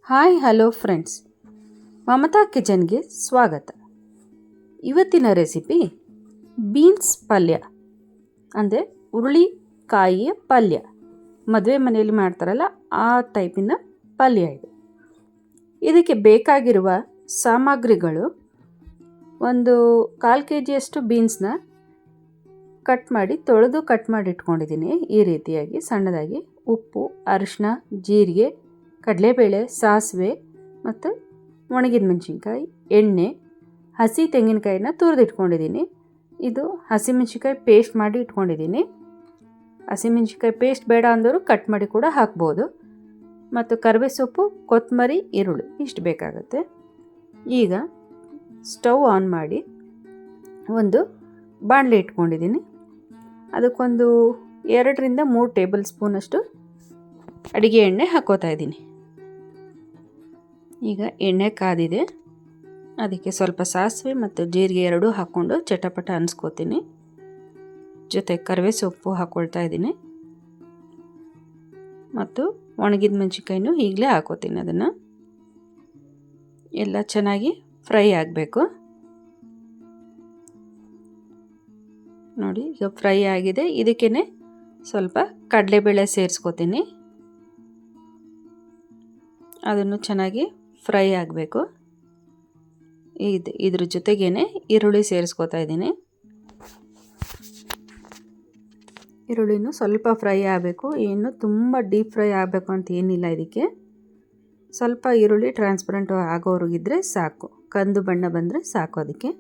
Hi hello friends, Mamata ಕಿಚನ್ಗೆ ಸ್ವಾಗತ. ಇವತ್ತಿನ recipe beans ಪಲ್ಯ, ಅಂದರೆ ಹುರುಳಿಕಾಯಿಯ ಪಲ್ಯ. ಮದುವೆ ಮನೆಯಲ್ಲಿ ಮಾಡ್ತಾರಲ್ಲ ಆ ಟೈಪಿನ ಪಲ್ಯ ಇದು. ಇದಕ್ಕೆ ಬೇಕಾಗಿರುವ ಸಾಮಗ್ರಿಗಳು: ಒಂದು 1/4 kg ಬೀನ್ಸ್ನ ತೊಳೆದು ಕಟ್ ಮಾಡಿ ಇಟ್ಕೊಂಡಿದ್ದೀನಿ ಈ ರೀತಿಯಾಗಿ ಸಣ್ಣದಾಗಿ. ಉಪ್ಪು, ಅರಿಶಿನ, ಜೀರಿಗೆ, ಕಡಲೆಬೇಳೆ, ಸಾಸಿವೆ ಮತ್ತು ಒಣಗಿದ ಮೆಣಸಿನ್ಕಾಯಿ, ಎಣ್ಣೆ, ಹಸಿ ತೆಂಗಿನಕಾಯಿನ ತುರಿದಿಟ್ಕೊಂಡಿದ್ದೀನಿ. ಇದು ಹಸಿಮೆಣಸಿನ್ಕಾಯಿ ಪೇಸ್ಟ್ ಮಾಡಿ ಇಟ್ಕೊಂಡಿದ್ದೀನಿ. ಹಸಿಮೆಣಸಿನ್ಕಾಯಿ ಪೇಸ್ಟ್ ಬೇಡ ಅಂದವರು ಕಟ್ ಮಾಡಿ ಕೂಡ ಹಾಕ್ಬೋದು. ಮತ್ತು ಕರಿಬೇವು ಸೊಪ್ಪು, ಕೊತ್ತಂಬರಿ, ಈರುಳ್ಳಿ ಇಷ್ಟು ಬೇಕಾಗುತ್ತೆ. ಈಗ ಸ್ಟವ್ ಆನ್ ಮಾಡಿ ಒಂದು ಬಾಣಲೆ ಇಟ್ಕೊಂಡಿದ್ದೀನಿ. ಅದಕ್ಕೊಂದು 2 3 ಟೇಬಲ್ ಸ್ಪೂನಷ್ಟು ಅಡುಗೆ ಎಣ್ಣೆ ಹಾಕೋತಾ ಇದ್ದೀನಿ. ಈಗ ಎಣ್ಣೆ ಕಾದಿದೆ. ಅದಕ್ಕೆ ಸ್ವಲ್ಪ ಸಾಸಿವೆ ಮತ್ತು ಜೀರಿಗೆ ಎರಡೂ ಹಾಕ್ಕೊಂಡು ಚಟಪಟ ಅನ್ಸ್ಕೋತೀನಿ. ಜೊತೆ ಕರಿಬೇವು ಸೊಪ್ಪು ಹಾಕ್ಕೊಳ್ತಾ ಇದ್ದೀನಿ ಮತ್ತು ಒಣಗಿದ ಮೆಣಸಿನ್ಕಾಯಿನೂ ಈಗಲೇ ಹಾಕೋತೀನಿ. ಅದನ್ನು ಎಲ್ಲ ಚೆನ್ನಾಗಿ ಫ್ರೈ ಆಗಬೇಕು. ನೋಡಿ, ಈಗ ಫ್ರೈ ಆಗಿದೆ. ಇದಕ್ಕೇ ಸ್ವಲ್ಪ ಕಡಲೆಬೇಳೆ ಸೇರಿಸ್ಕೋತೀನಿ. ಅದನ್ನು ಚೆನ್ನಾಗಿ ಫ್ರೈ ಆಗಬೇಕು. ಇದ್ರ ಜೊತೆಗೇ ಈರುಳ್ಳಿ ಸೇರಿಸ್ಕೋತಾ ಇದ್ದೀನಿ. ಈರುಳ್ಳಿನೂ ಸ್ವಲ್ಪ ಫ್ರೈ ಆಗಬೇಕು. ಏನು ತುಂಬ ಡೀಪ್ ಫ್ರೈ ಆಗಬೇಕು ಅಂತ ಏನಿಲ್ಲ. ಇದಕ್ಕೆ ಸ್ವಲ್ಪ ಈರುಳ್ಳಿ ಟ್ರಾನ್ಸ್ಪರೆಂಟ್ ಆಗೋರಿಗಿದ್ರೆ ಸಾಕು, ಕಂದು ಬಣ್ಣ ಬಂದರೆ ಸಾಕು. ಅದಕ್ಕೆ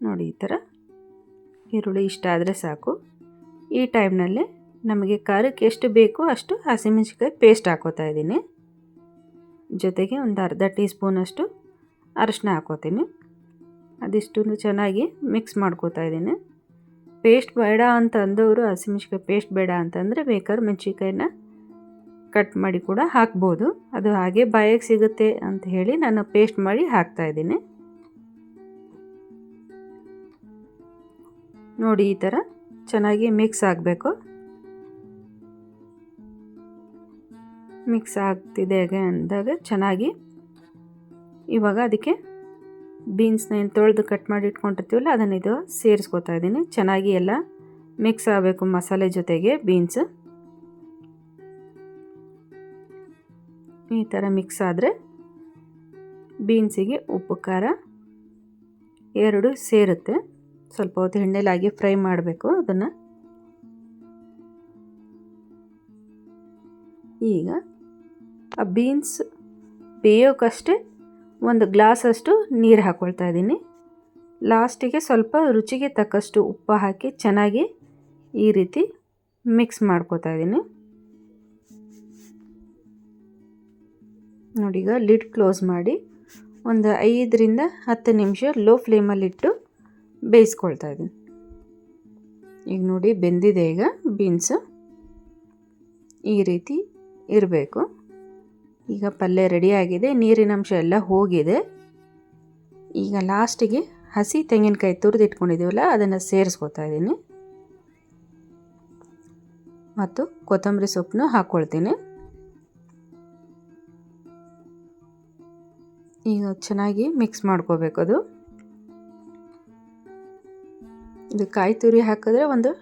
ನೋಡಿ, ಈ ಥರ ಈರುಳ್ಳಿ ಇಷ್ಟ ಆದರೆ ಸಾಕು. ಈ ಟೈಮ್ನಲ್ಲೇ ನಮಗೆ ಖಾರಕ್ಕೆ ಎಷ್ಟು ಬೇಕೋ ಅಷ್ಟು ಹಸಿಮೆಣಸಿನ್ಕಾಯಿ ಪೇಸ್ಟ್ ಹಾಕೋತಾ ಇದ್ದೀನಿ. ಜೊತೆಗೆ ಒಂದು ಅರ್ಧ ಟೀ ಸ್ಪೂನಷ್ಟು ಅರಿಶಿನ ಹಾಕೋತೀನಿ. ಅದಿಷ್ಟನ್ನು ಚೆನ್ನಾಗಿ ಮಿಕ್ಸ್ ಮಾಡ್ಕೋತಾ ಇದ್ದೀನಿ. ಪೇಸ್ಟ್ ಬೇಡ ಅಂತ ಅಂದವರು, ಹಸಿಮೆಣಸಿನ್ಕಾಯಿ ಪೇಸ್ಟ್ ಬೇಡ ಅಂತಂದರೆ ಬೇಕಾದ್ರೆ ಮೆಣಸಿನ್ಕಾಯಿನ ಕಟ್ ಮಾಡಿ ಕೂಡ ಹಾಕ್ಬೋದು. ಅದು ಹಾಗೆ ಬಾಯಿಗೆ ಸಿಗುತ್ತೆ ಅಂತ ಹೇಳಿ ನಾನು ಪೇಸ್ಟ್ ಮಾಡಿ ಹಾಕ್ತಾಯಿದ್ದೀನಿ. ನೋಡಿ, ಈ ಥರ ಚೆನ್ನಾಗಿ ಮಿಕ್ಸ್ ಆಗಬೇಕು. ಮಿಕ್ಸ್ ಆಗ್ತಿದೆ ಅಂದಾಗ ಚೆನ್ನಾಗಿ ಇವಾಗ ಅದಕ್ಕೆ ಬೀನ್ಸ್ನ ಏನು ತೊಳೆದು ಕಟ್ ಮಾಡಿ ಇಟ್ಕೊಂಡಿರ್ತೀವಲ್ಲ ಅದನ್ನು ಇದು ಸೇರಿಸ್ಕೋತಾ ಇದ್ದೀನಿ. ಚೆನ್ನಾಗಿ ಎಲ್ಲ ಮಿಕ್ಸ್ ಆಗಬೇಕು ಮಸಾಲೆ ಜೊತೆಗೆ ಬೀನ್ಸ್. ಈ ಥರ ಮಿಕ್ಸ್ ಆದರೆ ಬೀನ್ಸಿಗೆ ಉಪ್ಪು ಖಾರ ಎರಡು ಸೇರುತ್ತೆ. ಸ್ವಲ್ಪ ಹೊತ್ತು ಎಣ್ಣೆಲಾಗಿ ಫ್ರೈ ಮಾಡಬೇಕು ಅದನ್ನು. ಈಗ ಆ ಬೀನ್ಸ್ ಬೇಯೋಕ್ಕಷ್ಟೇ ಒಂದು ಗ್ಲಾಸಷ್ಟು ನೀರು ಹಾಕ್ಕೊಳ್ತಾ ಇದ್ದೀನಿ. ಲಾಸ್ಟಿಗೆ ಸ್ವಲ್ಪ ರುಚಿಗೆ ತಕ್ಕಷ್ಟು ಉಪ್ಪು ಹಾಕಿ ಚೆನ್ನಾಗಿ ಈ ರೀತಿ ಮಿಕ್ಸ್ ಮಾಡ್ಕೋತಾ ಇದ್ದೀನಿ. ನೋಡಿ, ಈಗ ಲಿಡ್ ಕ್ಲೋಸ್ ಮಾಡಿ ಒಂದು 5 ರಿಂದ 10 ನಿಮಿಷ ಲೋ ಫ್ಲೇಮಲ್ಲಿಟ್ಟು ಬೇಯಿಸ್ಕೊಳ್ತಾ ಇದ್ದೀನಿ. ಈಗ ನೋಡಿ, ಬೆಂದಿದೆ. ಈಗ ಬೀನ್ಸು ಈ ರೀತಿ ಇರಬೇಕು. ಈಗ ಪಲ್ಯ ರೆಡಿಯಾಗಿದೆ. ನೀರಿನ ಅಂಶ ಎಲ್ಲ ಹೋಗಿದೆ. ಈಗ ಲಾಸ್ಟಿಗೆ ಹಸಿ ತೆಂಗಿನಕಾಯಿ ತುರಿದಿಟ್ಕೊಂಡಿದ್ದೀವಲ್ಲ ಅದನ್ನು ಸೇರಿಸ್ಕೊತಾ ಇದ್ದೀನಿ ಮತ್ತು ಕೊತ್ತಂಬರಿ ಸೊಪ್ಪನ್ನು ಹಾಕ್ಕೊಳ್ತೀನಿ. ಈಗ ಚೆನ್ನಾಗಿ ಮಿಕ್ಸ್ ಮಾಡ್ಕೋಬೇಕು. ಅದು ಇದು ಕಾಯಿ ತುರಿ ಹಾಕಿದ್ರೆ ಒಂದು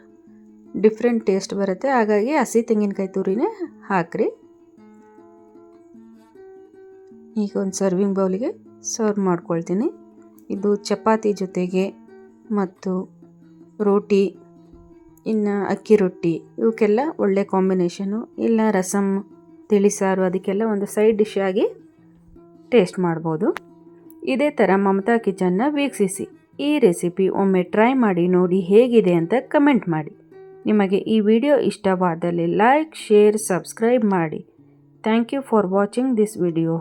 ಡಿಫ್ರೆಂಟ್ ಟೇಸ್ಟ್ ಬರುತ್ತೆ. ಹಾಗಾಗಿ ಹಸಿ ತೆಂಗಿನಕಾಯಿ ತುರಿನೇ ಹಾಕ್ರಿ. ಈಗ ಒಂದು ಸರ್ವಿಂಗ್ ಬೌಲಿಗೆ ಸರ್ವ್ ಮಾಡ್ಕೊಳ್ತೀನಿ. ಇದು ಚಪಾತಿ ಜೊತೆಗೆ ಮತ್ತು ರೋಟಿ, ಇನ್ನು ಅಕ್ಕಿ ರೊಟ್ಟಿ ಇವಕ್ಕೆಲ್ಲ ಒಳ್ಳೆ ಕಾಂಬಿನೇಷನು. ಇಲ್ಲ ರಸಮ್, ತಿಳಿಸಾರು ಅದಕ್ಕೆಲ್ಲ ಒಂದು ಸೈಡ್ ಡಿಶ್ ಆಗಿ ಟೇಸ್ಟ್ ಮಾಡ್ಬೋದು. ಇದೇ ಥರ ಮಮತಾ ಕಿಚನ್ನ ವೀಕ್ಷಿಸಿ. ಈ ರೆಸಿಪಿ ಒಮ್ಮೆ ಟ್ರೈ ಮಾಡಿ ನೋಡಿ ಹೇಗಿದೆ ಅಂತ ಕಮೆಂಟ್ ಮಾಡಿ. ನಿಮಗೆ ಈ ವಿಡಿಯೋ ಇಷ್ಟವಾದಲ್ಲಿ ಲೈಕ್, ಶೇರ್, ಸಬ್ಸ್ಕ್ರೈಬ್ ಮಾಡಿ. Thank you for watching this video.